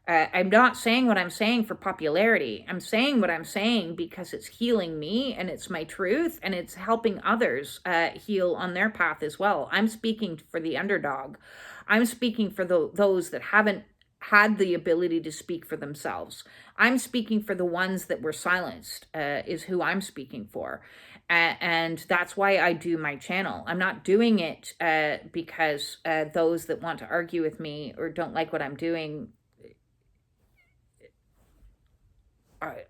I'm not saying what I'm saying for popularity. I'm saying what I'm saying because it's healing me, and it's my truth, and it's helping others heal on their path as well. I'm speaking for the underdog. I'm speaking for those that haven't had the ability to speak for themselves. I'm speaking for the ones that were silenced, is who I'm speaking for. And that's why I do my channel. I'm not doing it because those that want to argue with me or don't like what I'm doing,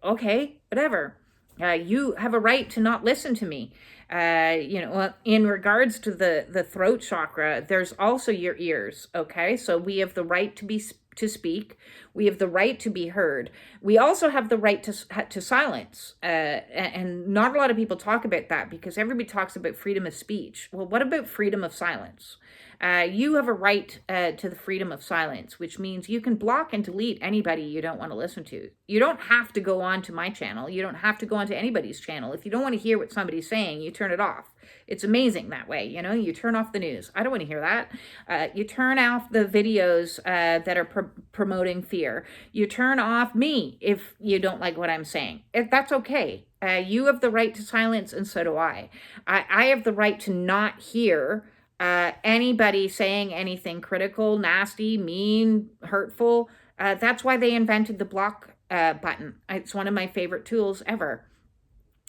okay, whatever. You have a right to not listen to me. In regards to the throat chakra, there's also your ears, okay? So we have the right to speak. We have the right to be heard. We also have the right to silence. And not a lot of people talk about that, because everybody talks about freedom of speech. Well, what about freedom of silence? You have a right to the freedom of silence, which means you can block and delete anybody you don't want to listen to. You don't have to go on to my channel. You don't have to go on to anybody's channel. If you don't want to hear what somebody's saying, you turn it off. It's amazing that way. You turn off the news. I don't want to hear that. You turn off the videos that are promoting fear. You turn off me if you don't like what I'm saying. That's okay. You have the right to silence, and so do I. I have the right to not hear anybody saying anything critical, nasty, mean, hurtful. That's why they invented the block button. It's one of my favorite tools ever.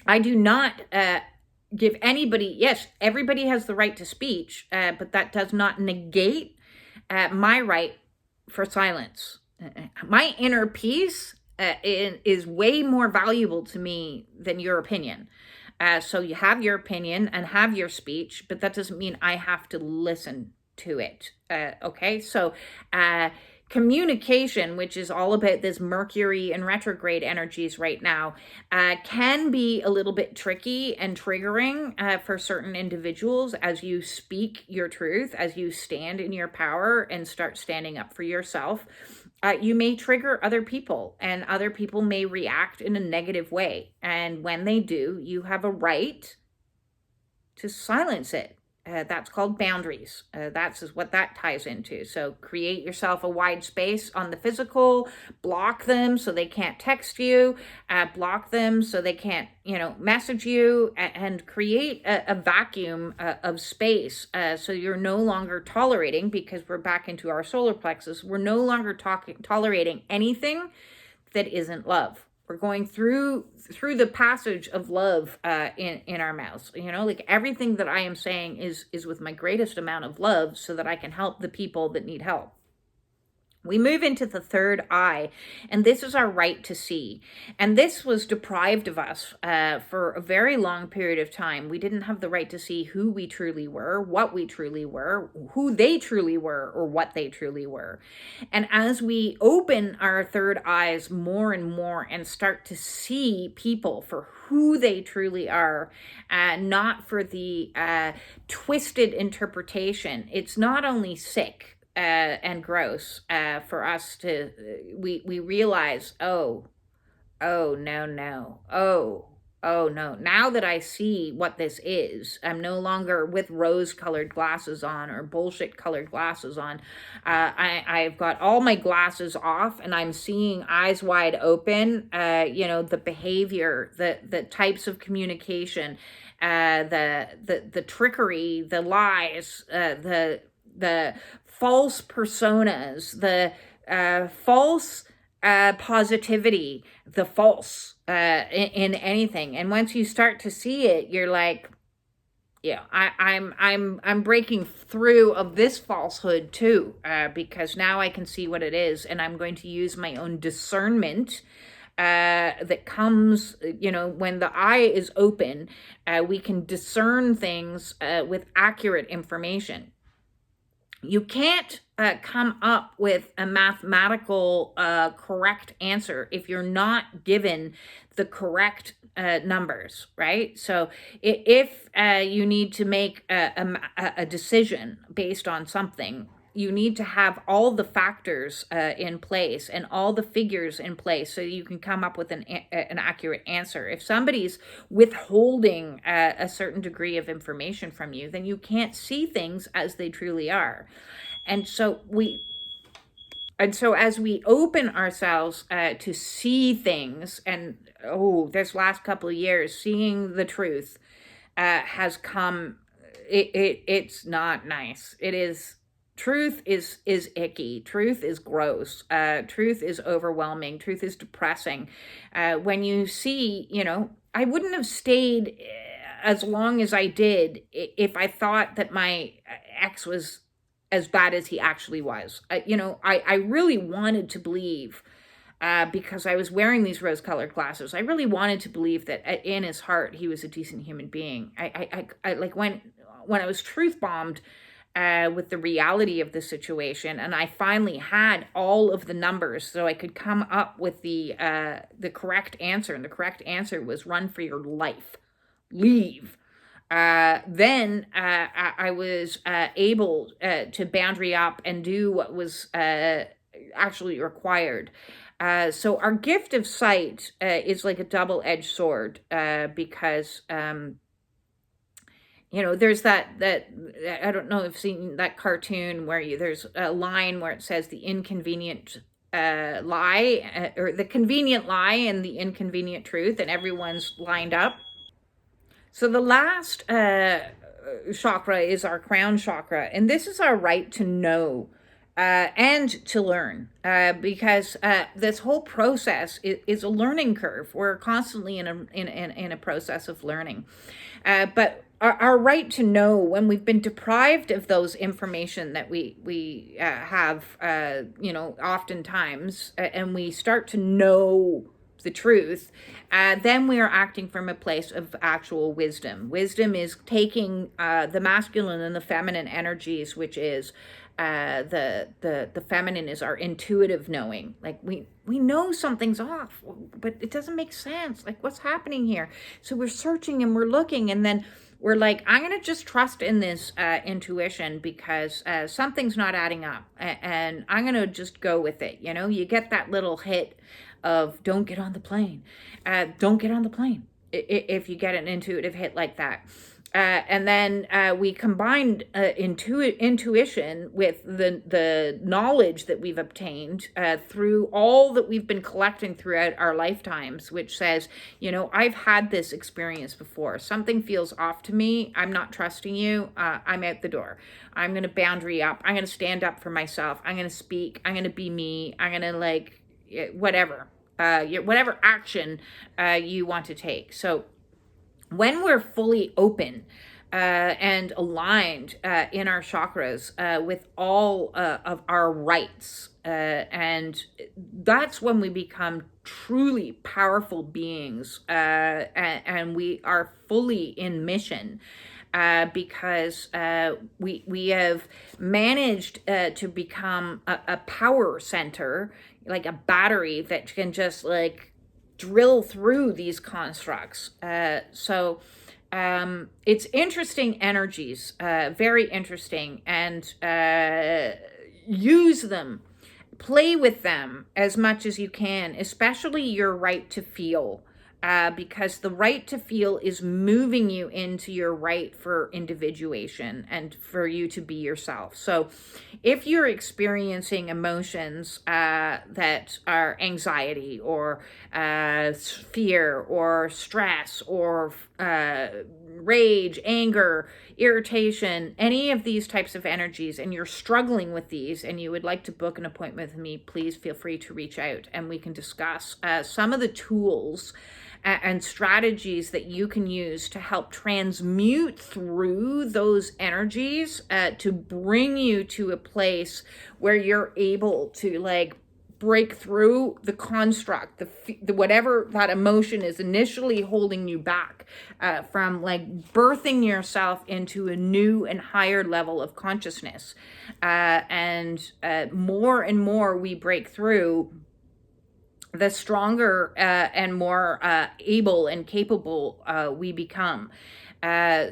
I do not give anybody, yes, everybody has the right to speech, but that does not negate my right for silence. My inner peace is way more valuable to me than your opinion. So you have your opinion and have your speech, but that doesn't mean I have to listen to it. Okay, so communication, which is all about this Mercury and retrograde energies right now, can be a little bit tricky and triggering for certain individuals as you speak your truth, as you stand in your power and start standing up for yourself. You may trigger other people, and other people may react in a negative way. And when they do, you have a right to silence it. That's called boundaries. That's what that ties into. So create yourself a wide space on the physical, block them so they can't text you, block them so they can't, message you, and create a vacuum of space. So you're no longer tolerating, because we're back into our solar plexus, we're no longer tolerating anything that isn't love. We're going through the passage of love in our mouths. Like everything that I am saying is with my greatest amount of love, so that I can help the people that need help. We move into the third eye, and this is our right to see. And this was deprived of us for a very long period of time. We didn't have the right to see who we truly were, what we truly were, who they truly were, or what they truly were. And as we open our third eyes more and more and start to see people for who they truly are, not for the twisted interpretation, it's not only sick and gross for us to, we realize, oh no, now that I see what this is, I'm no longer with rose-colored glasses on or bullshit-colored glasses on. I've got all my glasses off, and I'm seeing eyes wide open, the behavior, the types of communication, the trickery, the lies, the false personas, the false positivity, the false in anything. And once you start to see it, you're like, yeah, I'm breaking through of this falsehood too, because now I can see what it is, and I'm going to use my own discernment that comes, when the eye is open. We can discern things with accurate information. You can't come up with a mathematical correct answer if you're not given the correct numbers, right? So if you need to make a decision based on something, you need to have all the factors in place and all the figures in place so you can come up with an accurate answer. If somebody's withholding a certain degree of information from you, then you can't see things as they truly are. And so as we open ourselves to see things, and this last couple of years, seeing the truth has come. It's not nice. It is. Truth is icky. Truth is gross. Truth is overwhelming. Truth is depressing. When you see, I wouldn't have stayed as long as I did if I thought that my ex was as bad as he actually was. I really wanted to believe, because I was wearing these rose-colored glasses, I really wanted to believe that in his heart he was a decent human being. I like when I was truth bombed with the reality of the situation, and I finally had all of the numbers so I could come up with the correct answer, and the correct answer was run for your life, leave. Then I was able to boundary up and do what was actually required. So our gift of sight is like a double-edged sword, because there's that I don't know if you've seen that cartoon where there's a line where it says the inconvenient lie, or the convenient lie and the inconvenient truth, and everyone's lined up. So the last chakra is our crown chakra, and this is our right to know and to learn, because this whole process is a learning curve. We're constantly in a process of learning, but our right to know, when we've been deprived of those information that we have, oftentimes, and we start to know the truth, then we are acting from a place of actual wisdom. Wisdom is taking the masculine and the feminine energies, which is the feminine is our intuitive knowing. Like we know something's off, but it doesn't make sense. Like, what's happening here? So we're searching and we're looking, and then we're like, I'm going to just trust in this intuition because something's not adding up, and I'm going to just go with it. You get that little hit of don't get on the plane. Don't get on the plane if you get an intuitive hit like that. And then we combined intuition with the knowledge that we've obtained through all that we've been collecting throughout our lifetimes, which says, I've had this experience before. Something feels off to me. I'm not trusting you. I'm out the door. I'm going to boundary up. I'm going to stand up for myself. I'm going to speak. I'm going to be me. I'm going to whatever action you want to take. So when we're fully open and aligned in our chakras with all of our rights, and that's when we become truly powerful beings, and we are fully in mission. Because we have managed to become a power center, like a battery that can just drill through these constructs. So it's interesting energies, very interesting, and use them, play with them as much as you can, especially your right to feel. because the right to feel is moving you into your right for individuation and for you to be yourself. So if you're experiencing emotions that are anxiety or fear or stress or rage, anger, irritation, any of these types of energies, and you're struggling with these and you would like to book an appointment with me, please feel free to reach out and we can discuss some of the tools and strategies that you can use to help transmute through those energies to bring you to a place where you're able to like break through the construct, the whatever that emotion is initially holding you back from like birthing yourself into a new and higher level of consciousness. And more and more we break through, the stronger and more able and capable we become.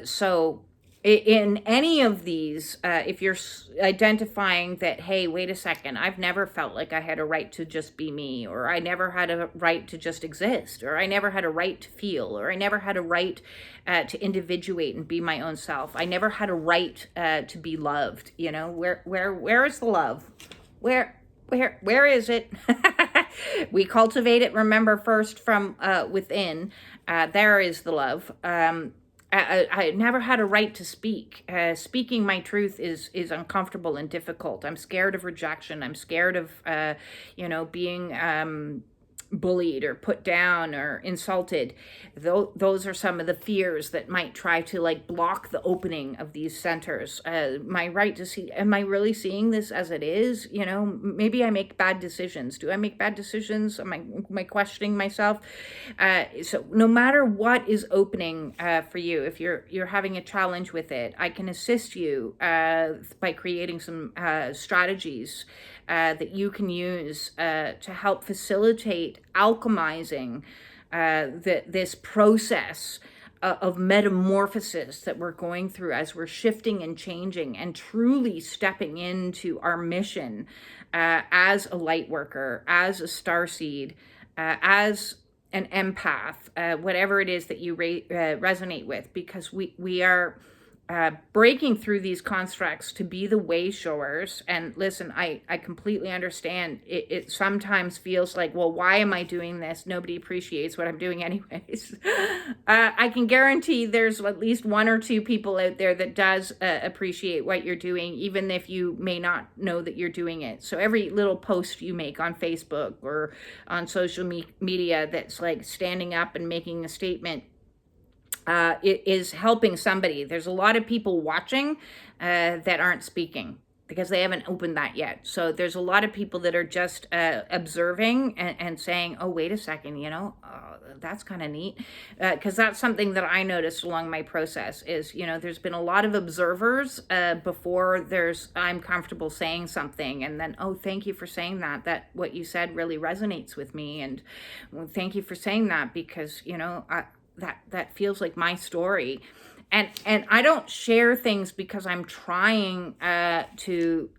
So in any of these, if you're identifying that, hey, wait a second, I've never felt like I had a right to just be me, or I never had a right to just exist, or I never had a right to feel, or I never had a right to individuate and be my own self. I never had a right to be loved. You know, where is the love? Where is it? We cultivate it, remember, first from within. There is the love. I never had a right to speak. Speaking my truth is uncomfortable and difficult. I'm scared of rejection. I'm scared of, being bullied or put down or insulted. Those are some of the fears that might try to like block the opening of these centers. My right to see, am I really seeing this as it is? You know, maybe I make bad decisions. Do I make bad decisions? Am I questioning myself? So no matter what is opening for you, if you're having a challenge with it, I can assist you by creating some strategies that you can use to help facilitate alchemizing this process of metamorphosis that we're going through as we're shifting and changing and truly stepping into our mission as a light worker, as a starseed, as an empath, whatever it is that you resonate with, because we are breaking through these constructs to be the way showers. And listen, I completely understand. It sometimes feels like, well, why am I doing this? Nobody appreciates what I'm doing anyways. I can guarantee there's at least one or two people out there that does appreciate what you're doing, even if you may not know that you're doing it. So every little post you make on Facebook or on social media that's like standing up and making a statement, it is helping somebody. There's a lot of people watching that aren't speaking because they haven't opened that yet. So there's a lot of people that are just observing and saying, oh, wait a second, that's kind of neat. Because that's something that I noticed along my process is, there's been a lot of observers before I'm comfortable saying something. And then, oh, thank you for saying that. That what you said really resonates with me. And well, thank you for saying that because, that feels like my story. And I don't share things because I'm trying to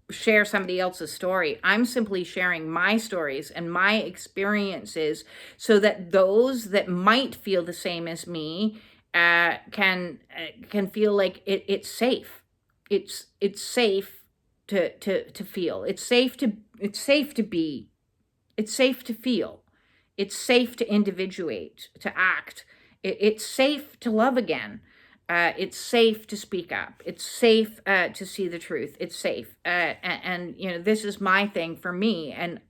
share somebody else's story. I'm simply sharing my stories and my experiences so that those that might feel the same as me can feel like it's safe. It's safe to feel. It's safe to be. It's safe to feel. It's safe to individuate, to act. It's safe to love again. It's safe to speak up. It's safe to see the truth. It's safe. And this is my thing for me. And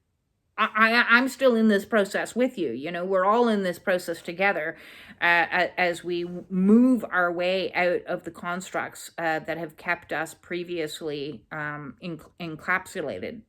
I'm still in this process with you. We're all in this process together as we move our way out of the constructs that have kept us previously encapsulated.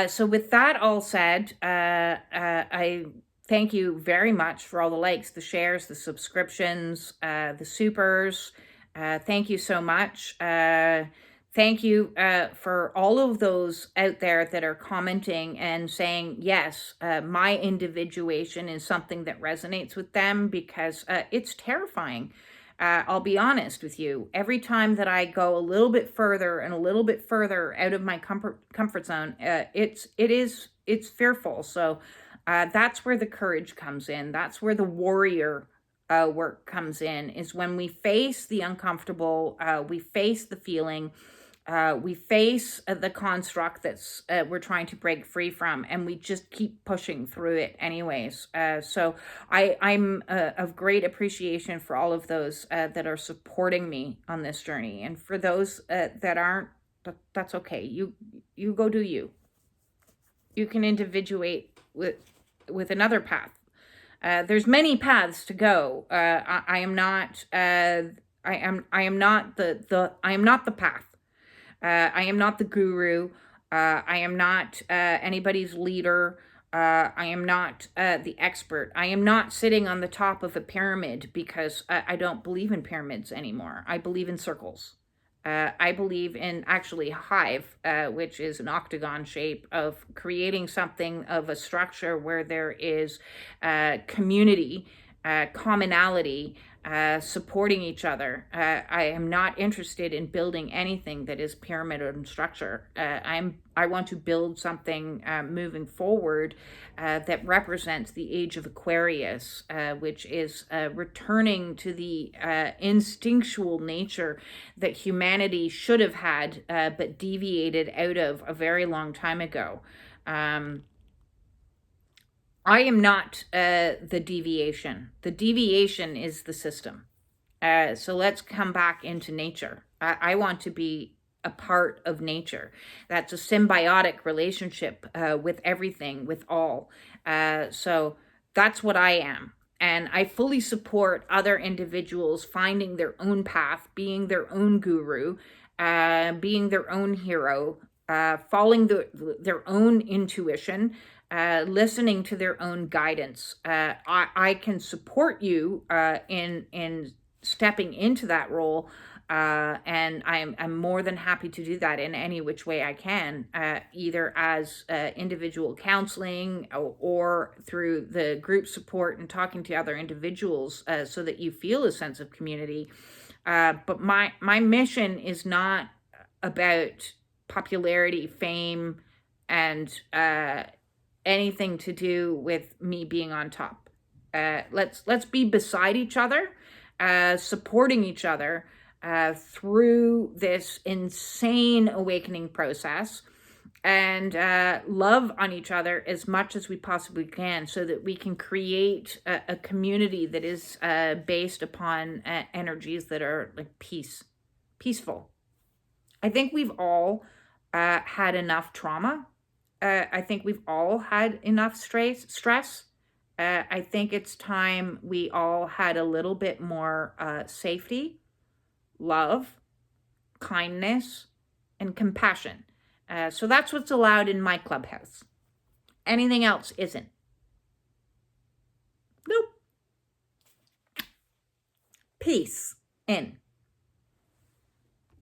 So with that all said, I thank you very much for all the likes, the shares, the subscriptions, the supers. Thank you so much. Thank you for all of those out there that are commenting and saying, yes, my individuation is something that resonates with them, because it's terrifying. I'll be honest with you. Every time that I go a little bit further and a little bit further out of my comfort zone, it's fearful. So That's where the courage comes in. That's where the warrior work comes in, is when we face the uncomfortable, we face the feeling, we face the construct that's we're trying to break free from, and we just keep pushing through it anyways. So I'm of great appreciation for all of those that are supporting me on this journey. And for those that aren't, that's okay. You go do you. You can individuate with another path. There's many paths to go. I am not the path. I am not the guru. I am not anybody's leader. I am not the expert. I am not sitting on the top of a pyramid because I don't believe in pyramids anymore. I believe in circles. I believe in actually hive, which is an octagon shape of creating something of a structure where there is community, commonality, supporting each other. I am not interested in building anything that is pyramid structure. I want to build something moving forward that represents the age of Aquarius, which is returning to the instinctual nature that humanity should have had, but deviated out of a very long time ago. I am not the deviation. The deviation is the system. So let's come back into nature. I want to be a part of nature. That's a symbiotic relationship with everything, with all. So that's what I am. And I fully support other individuals finding their own path, being their own guru, being their own hero, following their own intuition, listening to their own guidance. I can support you in stepping into that role, and I'm more than happy to do that in any which way I can, either as individual counseling or through the group support and talking to other individuals, so that you feel a sense of community. But my mission is not about popularity, fame, and anything to do with me being on top. Let's be beside each other, supporting each other through this insane awakening process, and love on each other as much as we possibly can, so that we can create a community that is based upon energies that are like peaceful. I think we've all had enough trauma. I think we've all had enough stress. I think it's time we all had a little bit more safety, love, kindness, and compassion. So that's what's allowed in my clubhouse. Anything else isn't. Nope. Peace in.